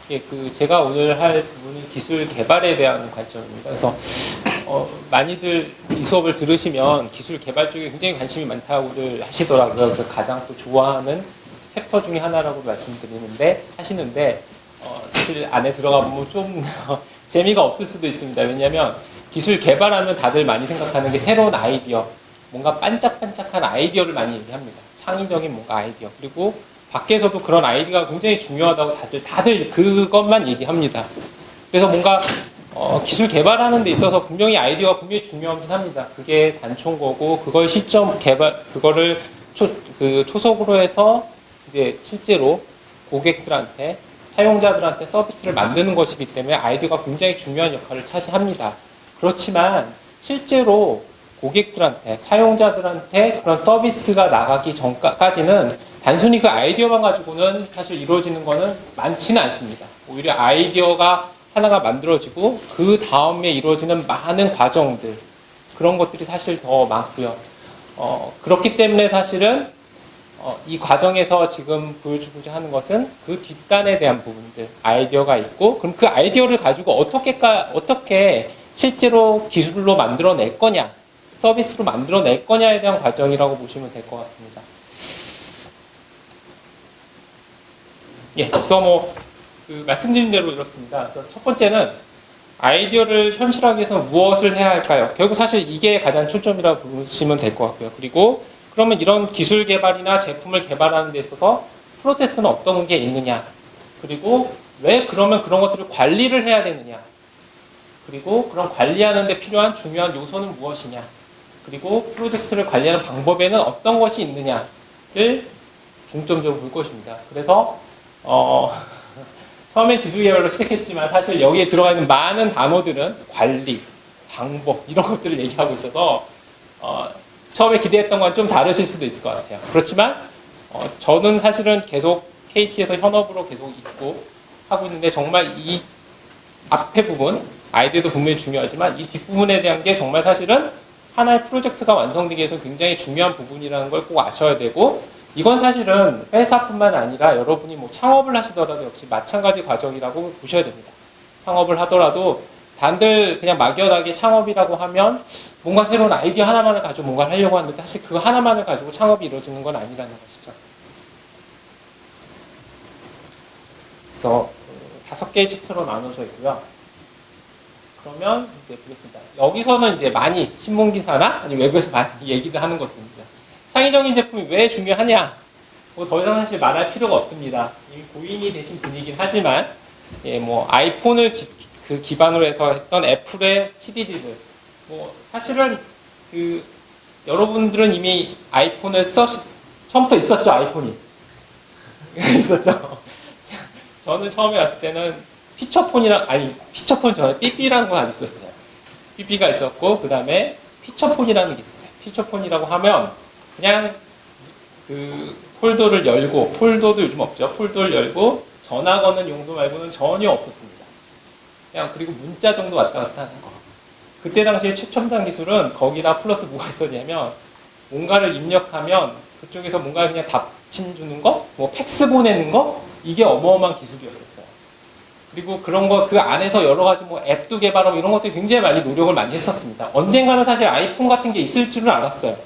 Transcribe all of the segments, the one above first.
예, 제가 오늘 할 부분이 기술 개발에 대한 관점입니다. 그래서 많이들 이 수업을 들으시면 기술 개발 쪽에 굉장히 관심이 많다고들 하시더라고요. 그래서 가장 또 좋아하는 챕터 중에 하나라고 하시는데 사실 안에 들어가 보면 좀 재미가 없을 수도 있습니다. 왜냐하면 기술 개발하면 다들 많이 생각하는 게 새로운 아이디어, 뭔가 반짝반짝한 아이디어를 많이 얘기합니다. 창의적인 뭔가 아이디어. 그리고 밖에서도 그런 아이디어가 굉장히 중요하다고 다들 그것만 얘기합니다. 그래서 뭔가 기술 개발하는 데 있어서 분명히 아이디어가 분명히 중요하긴 합니다. 그게 단초인 거고, 그걸 그거를 초석으로 해서 이제 실제로 고객들한테, 사용자들한테 서비스를 만드는 것이기 때문에 아이디어가 굉장히 중요한 역할을 차지합니다. 그렇지만 실제로 고객들한테, 사용자들한테 그런 서비스가 나가기 전까지는 단순히 그 아이디어만 가지고는 사실 이루어지는 거는 많지는 않습니다. 오히려 아이디어가 하나가 만들어지고 그 다음에 이루어지는 많은 과정들, 그런 것들이 사실 더 많고요. 그렇기 때문에 사실은 이 과정에서 지금 보여주고자 하는 것은 그 뒷단에 대한 부분들, 아이디어가 있고, 그럼 그 아이디어를 가지고 어떻게 실제로 기술로 만들어낼 거냐, 서비스로 만들어낼 거냐에 대한 과정이라고 보시면 될 것 같습니다. 예, 그래서 말씀드린 대로 이렇습니다. 그래서 첫 번째는 아이디어를 현실화하기 위해서 무엇을 해야 할까요? 결국 사실 이게 가장 초점이라고 보시면 될 것 같고요. 그리고 그러면 이런 기술 개발이나 제품을 개발하는 데 있어서 프로세스는 어떤 게 있느냐? 그리고 왜 그러면 그런 것들을 관리를 해야 되느냐? 그리고 그런 관리하는 데 필요한 중요한 요소는 무엇이냐? 그리고 프로젝트를 관리하는 방법에는 어떤 것이 있느냐를 중점적으로 볼 것입니다. 그래서 처음에 기술 개발로 시작했지만 사실 여기에 들어가 있는 많은 단어들은 관리, 방법 이런 것들을 얘기하고 있어서 처음에 기대했던 건 좀 다르실 수도 있을 것 같아요. 그렇지만 저는 사실은 계속 KT에서 현업으로 계속 있고 하고 있는데 정말 이 앞에 부분, 아이디어도 분명히 중요하지만 이 뒷부분에 대한 게 정말 사실은 하나의 프로젝트가 완성되기 위해서 굉장히 중요한 부분이라는 걸 꼭 아셔야 되고, 이건 사실은 회사뿐만 아니라 여러분이 창업을 하시더라도 역시 마찬가지 과정이라고 보셔야 됩니다. 창업을 하더라도 단들 그냥 막연하게 창업이라고 하면 뭔가 새로운 아이디어 하나만을 가지고 뭔가를 하려고 하는데 사실 그 하나만을 가지고 창업이 이루어지는 건 아니라는 것이죠. 그래서 5개의 챕터로 나눠져 있고요. 그러면 이제 보겠습니다. 여기서는 이제 많이 신문기사나 아니면 외부에서 많이 얘기도 하는 것들입니다. 창의적인 제품이 왜 중요하냐? 더 이상 사실 말할 필요가 없습니다. 이미 고인이 되신 분이긴 하지만, 아이폰을 기반으로 해서 했던 애플의 CD들, 사실은 여러분들은 이미 아이폰을 처음부터 있었죠, 아이폰이. 있었죠. 저는 처음에 왔을 때는 피처폰 전에 삐삐라는 거 있었어요. 삐삐가 있었고, 그 다음에 피처폰이라는 게 있어요. 피처폰이라고 하면 그냥 폴더를 열고, 폴더도 요즘 없죠. 폴더를 열고 전화 거는 용도 말고는 전혀 없었습니다. 그냥 그리고 문자 정도 왔다 갔다 하는 거. 그때 당시에 최첨단 기술은 거기다 플러스 뭐가 있었냐면 뭔가를 입력하면 그쪽에서 뭔가 그냥 답신 주는 거, 팩스 보내는 거, 이게 어마어마한 기술이었었어요. 그리고 그런 거 그 안에서 여러 가지 앱도 개발하고 이런 것들이 굉장히 많이 노력을 많이 했었습니다. 언젠가는 사실 아이폰 같은 게 있을 줄은 알았어요.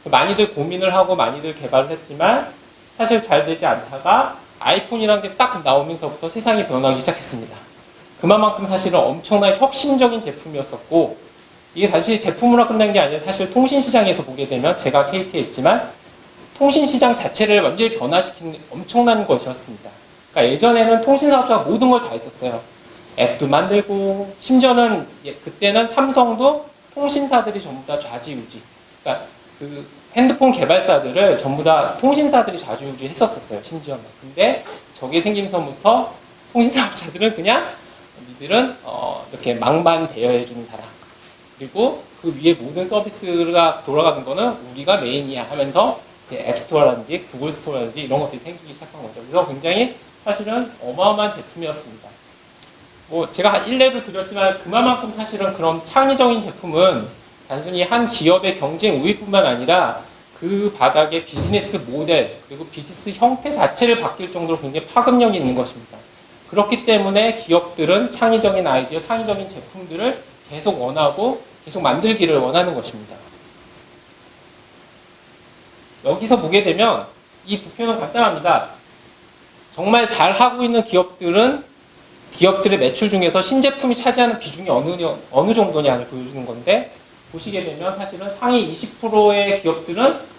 많이들 고민을 하고 많이들 개발을 했지만 사실 잘 되지 않다가 아이폰이라는 게 딱 나오면서부터 세상이 변하기 시작했습니다. 그만큼 사실은 엄청난 혁신적인 제품이었었고, 이게 단순히 제품으로 끝난 게 아니라 사실 통신시장에서 보게 되면 제가 KT에 있지만 통신시장 자체를 완전히 변화시킨 엄청난 것이었습니다. 그러니까 예전에는 통신사업자가 모든 걸 다 했었어요. 앱도 만들고, 심지어는 그때는 삼성도 통신사들이 전부 다 좌지우지. 그러니까 핸드폰 개발사들을 전부 다 통신사들이 좌지우지 했었어요, 심지어는. 근데 저게 생김서부터 통신사업자들은 그냥 니들은 이렇게 망만 대여해주는 사람. 그리고 그 위에 모든 서비스가 돌아가는 거는 우리가 메인이야 하면서 앱스토어라든지 구글 스토어라든지 이런 것들이 생기기 시작한 거죠. 그래서 굉장히 사실은 어마어마한 제품이었습니다. 제가 일례를 드렸지만 그만큼 사실은 그런 창의적인 제품은 단순히 한 기업의 경쟁 우위뿐만 아니라 그 바닥의 비즈니스 모델 그리고 비즈니스 형태 자체를 바뀔 정도로 굉장히 파급력이 있는 것입니다. 그렇기 때문에 기업들은 창의적인 아이디어, 창의적인 제품들을 계속 원하고 계속 만들기를 원하는 것입니다. 여기서 보게 되면 이 두 표는 간단합니다. 정말 잘 하고 있는 기업들은 기업들의 매출 중에서 신제품이 차지하는 비중이 어느 정도냐를 보여주는 건데, 보시게 되면 사실은 상위 20%의 기업들은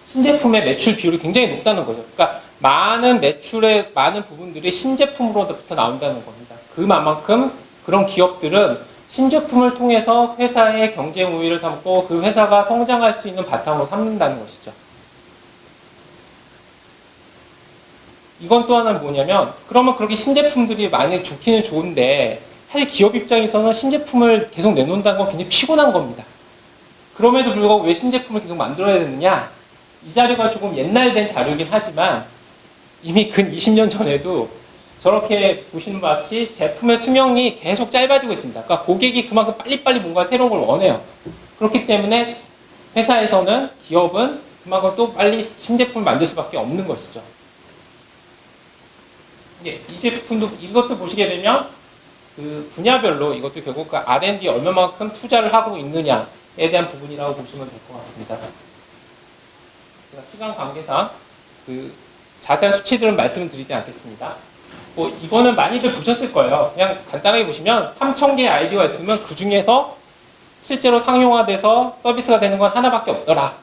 신제품의 매출 비율이 굉장히 높다는 거죠. 그러니까 많은 매출의 많은 부분들이 신제품으로부터 나온다는 겁니다. 그만큼 그런 기업들은 신제품을 통해서 회사의 경쟁 우위를 삼고 그 회사가 성장할 수 있는 바탕으로 삼는다는 것이죠. 이건 또 하나는 뭐냐면, 그러면 그렇게 신제품들이 많이 좋기는 좋은데 사실 기업 입장에서는 신제품을 계속 내놓는다는 건 굉장히 피곤한 겁니다. 그럼에도 불구하고 왜 신제품을 계속 만들어야 되느냐? 이 자료가 조금 옛날 된 자료이긴 하지만 이미 근 20년 전에도 저렇게 보시는 바 같이 제품의 수명이 계속 짧아지고 있습니다. 그러니까 고객이 그만큼 빨리빨리 뭔가 새로운 걸 원해요. 그렇기 때문에 회사에서는, 기업은 그만큼 또 빨리 신제품을 만들 수밖에 없는 것이죠. 이 제품도, 이것도 보시게 되면 그 분야별로 이것도 결국 그 R&D 얼마만큼 투자를 하고 있느냐에 대한 부분이라고 보시면 될 것 같습니다. 제가 시간 관계상 그 자세한 수치들은 말씀을 드리지 않겠습니다. 이거는 많이들 보셨을 거예요. 그냥 간단하게 보시면 3,000개의 아이디어가 있으면 그 중에서 실제로 상용화돼서 서비스가 되는 건 하나밖에 없더라.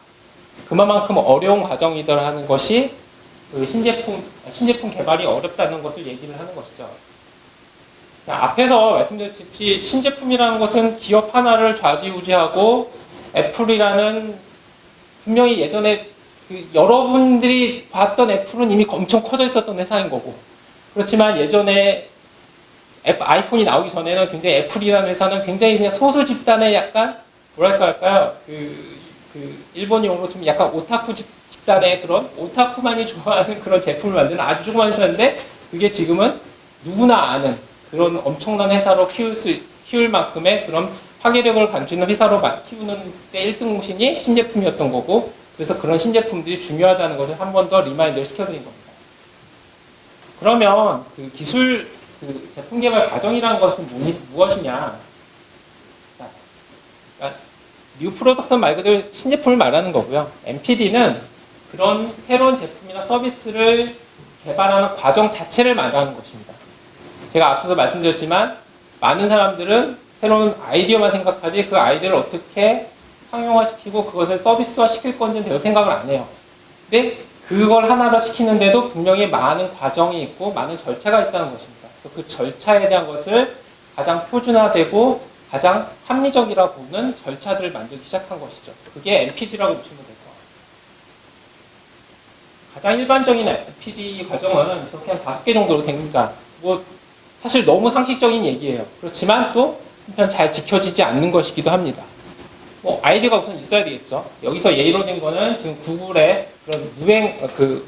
그만큼 어려운 과정이더라 하는 것이 그 신제품 개발이 어렵다는 것을 얘기를 하는 것이죠. 자, 앞에서 말씀드렸듯이 신제품이라는 것은 기업 하나를 좌지우지하고, 애플이라는, 분명히 예전에 여러분들이 봤던 애플은 이미 엄청 커져 있었던 회사인 거고, 그렇지만 예전에 아이폰이 나오기 전에는 굉장히 애플이라는 회사는 굉장히 그냥 소수 집단의 약간 뭐랄까 할까요? 일본 용어로 좀 약간 오타쿠 집단의 그런 오타쿠만이 좋아하는 그런 제품을 만드는 아주 조그만 회사인데, 그게 지금은 누구나 아는 그런 엄청난 회사로 키울 만큼의 그런 파괴력을 가지는 회사로 키우는 때 1등 공신이 신제품이었던 거고, 그래서 그런 신제품들이 중요하다는 것을 한 번 더 리마인드를 시켜드린 겁니다. 그러면 그 기술, 그 제품 개발 과정이라는 것은 무엇이냐? 그러니까 뉴 프로덕트 말 그대로 신제품을 말하는 거고요. NPD는 그런 새로운 제품이나 서비스를 개발하는 과정 자체를 말하는 것입니다. 제가 앞서서 말씀드렸지만 많은 사람들은 새로운 아이디어만 생각하지 그 아이디어를 어떻게 상용화시키고 그것을 서비스화 시킬 건지는 별로 생각을 안 해요. 근데 그걸 하나로 시키는데도 분명히 많은 과정이 있고 많은 절차가 있다는 것입니다. 그래서 그 절차에 대한 것을 가장 표준화되고 가장 합리적이라고 보는 절차들을 만들기 시작한 것이죠. 그게 NPD라고 보시면 될 것 같아요. 가장 일반적인 NPD 과정은 이렇게 한 5개 정도로 됩니다. 사실 너무 상식적인 얘기예요. 그렇지만 또 한편 잘 지켜지지 않는 것이기도 합니다. 아이디어가 우선 있어야 되겠죠. 여기서 예로 든 거는 지금 구글의 그런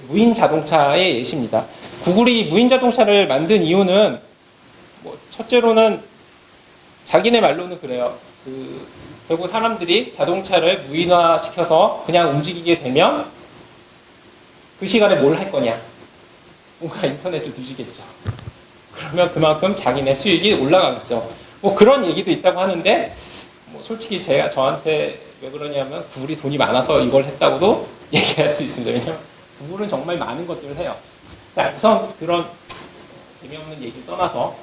무인 자동차의 예시입니다. 구글이 무인 자동차를 만든 이유는 첫째로는 자기네 말로는 그래요. 결국 사람들이 자동차를 무인화시켜서 그냥 움직이게 되면 그 시간에 뭘 할 거냐? 뭔가 인터넷을 뒤지겠죠. 그러면 그만큼 자기네 수익이 올라가겠죠. 그런 얘기도 있다고 하는데, 솔직히 저한테 왜 그러냐면 구글이 돈이 많아서 이걸 했다고도 얘기할 수 있습니다. 왜냐하면 구글은 정말 많은 것들을 해요. 자, 우선 그런 재미없는 얘기를 떠나서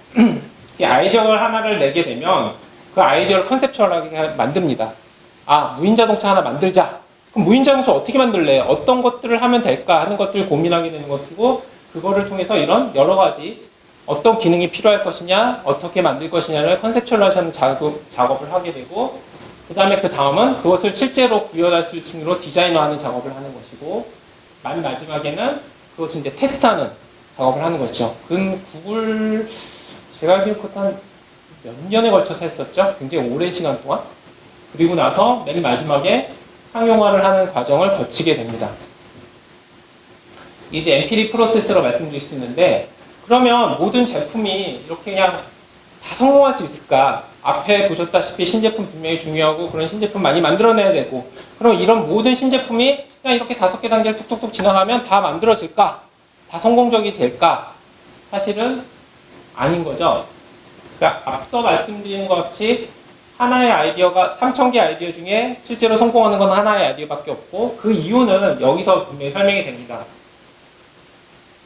이 아이디어를 하나를 내게 되면 그 아이디어를 컨셉추얼하게 만듭니다. 무인 자동차 하나 만들자. 그럼 무인 자동차 어떻게 만들래? 어떤 것들을 하면 될까 하는 것들을 고민하게 되는 것이고, 그거를 통해서 이런 여러 가지 어떤 기능이 필요할 것이냐, 어떻게 만들 것이냐를 컨셉추얼하는 작업을 하게 되고, 그 다음은 그것을 실제로 구현할 수 있는 식으로 디자인화하는 작업을 하는 것이고, 맨 마지막에는 그것을 이제 테스트하는 작업을 하는 거죠. 구글, 제가 알기로 한 몇 년에 걸쳐서 했었죠. 굉장히 오랜 시간 동안. 그리고 나서 맨 마지막에 상용화를 하는 과정을 거치게 됩니다. 이제 NPD 프로세스로 말씀드릴 수 있는데, 그러면 모든 제품이 이렇게 그냥 다 성공할 수 있을까? 앞에 보셨다시피 신제품 분명히 중요하고 그런 신제품 많이 만들어내야 되고, 그럼 이런 모든 신제품이 그냥 이렇게 5개 단계를 뚝뚝뚝 지나가면 다 만들어질까? 다 성공적이 될까? 사실은 아닌 거죠. 그러니까 앞서 말씀드린 것 같이 하나의 아이디어가 3,000개 아이디어 중에 실제로 성공하는 건 하나의 아이디어밖에 없고 그 이유는 여기서 분명히 설명이 됩니다.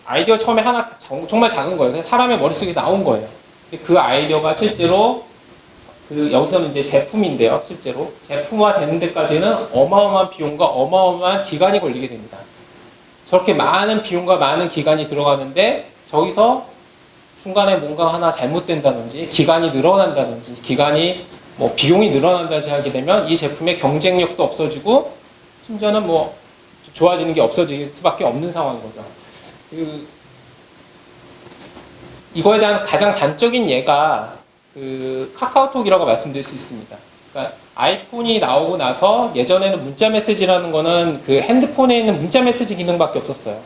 아이디어 처음에 하나 정말 작은 거예요. 그냥 사람의 머릿속에 나온 거예요. 근데 그 아이디어가 실제로 여기서는 이제 제품인데요. 실제로 제품화 되는 데까지는 어마어마한 비용과 어마어마한 기간이 걸리게 됩니다. 저렇게 많은 비용과 많은 기간이 들어가는데 저기서 중간에 뭔가 하나 잘못된다든지 기간이 늘어난다든지 비용이 늘어난다든지 하게 되면 이 제품의 경쟁력도 없어지고 심지어는 좋아지는 게 없어질 수밖에 없는 상황인 거죠. 이거에 대한 가장 단적인 예가 카카오톡이라고 말씀드릴 수 있습니다. 그러니까 아이폰이 나오고 나서 예전에는 문자 메시지라는 거는 그 핸드폰에 있는 문자 메시지 기능밖에 없었어요.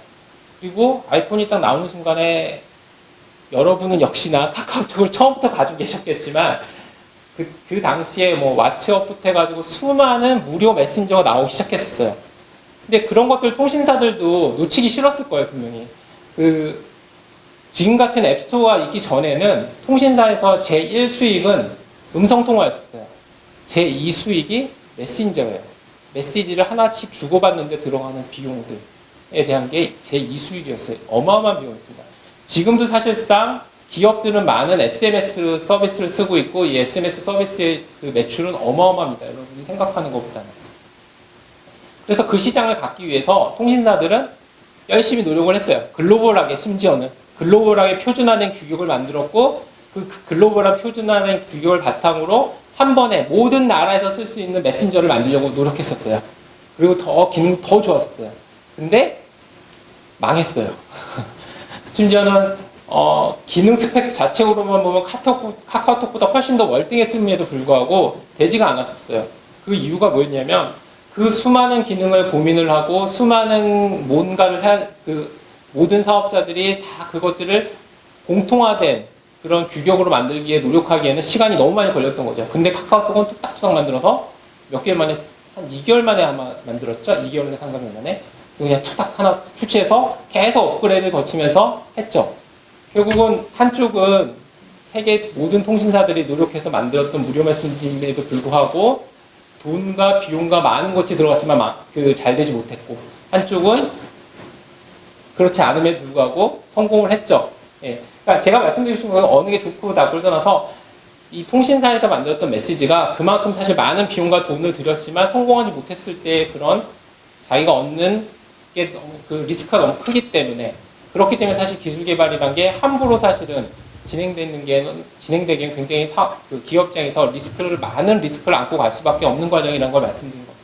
그리고 아이폰이 딱 나오는 순간에 여러분은 역시나 카카오톡을 처음부터 가지고 계셨겠지만 그 당시에 왓츠업부터 해가지고 수많은 무료 메신저가 나오기 시작했었어요. 근데 그런 것들 통신사들도 놓치기 싫었을 거예요, 분명히. 지금 같은 앱스토어가 있기 전에는 통신사에서 제1 수익은 음성통화였었어요. 제2 수익이 메신저예요. 메시지를 하나씩 주고받는데 들어가는 비용들에 대한 게 제2 수익이었어요. 어마어마한 비용이었습니다. 지금도 사실상 기업들은 많은 SMS 서비스를 쓰고 있고 이 SMS 서비스의 그 매출은 어마어마합니다. 여러분이 생각하는 것보다는. 그래서 그 시장을 갖기 위해서 통신사들은 열심히 노력을 했어요. 글로벌하게 심지어는. 글로벌하게 표준화된 규격을 만들었고 그 글로벌한 표준화된 규격을 바탕으로 한 번에 모든 나라에서 쓸 수 있는 메신저를 만들려고 노력했었어요. 그리고 기능 더 좋았었어요. 근데 망했어요. 심지어는 기능 스펙 자체로만 보면 카카오톡보다 훨씬 더 월등했음에도 불구하고 되지가 않았었어요. 그 이유가 뭐였냐면 그 수많은 기능을 고민을 하고 수많은 뭔가를 모든 사업자들이 다 그것들을 공통화된 그런 규격으로 만들기에 노력하기에는 시간이 너무 많이 걸렸던 거죠. 근데 카카오톡은 뚝딱뚝딱 만들어서 몇 개월 만에, 한 2개월 만에 아마 만들었죠? 2개월에 상당히 만에. 그냥 툭딱 하나 출시해서 계속 업그레이드를 거치면서 했죠. 결국은 한쪽은 세계 모든 통신사들이 노력해서 만들었던 무료 메신저임에도 불구하고 돈과 비용과 많은 것이 들어갔지만 잘 되지 못했고 한쪽은 그렇지 않음에도 불구하고 성공을 했죠. 예. 그러니까 제가 말씀드리신 건 어느 게 좋고 나쁘고 떠나서 이 통신사에서 만들었던 메시지가 그만큼 사실 많은 비용과 돈을 들였지만 성공하지 못했을 때 그런 자기가 얻는 게 그 리스크가 너무 크기 때문에 그렇기 때문에 사실 기술 개발이란 게 함부로 사실은 진행되기엔 굉장히 기업 입장에서 많은 리스크를 안고 갈 수밖에 없는 과정이라는 걸 말씀드린 겁니다.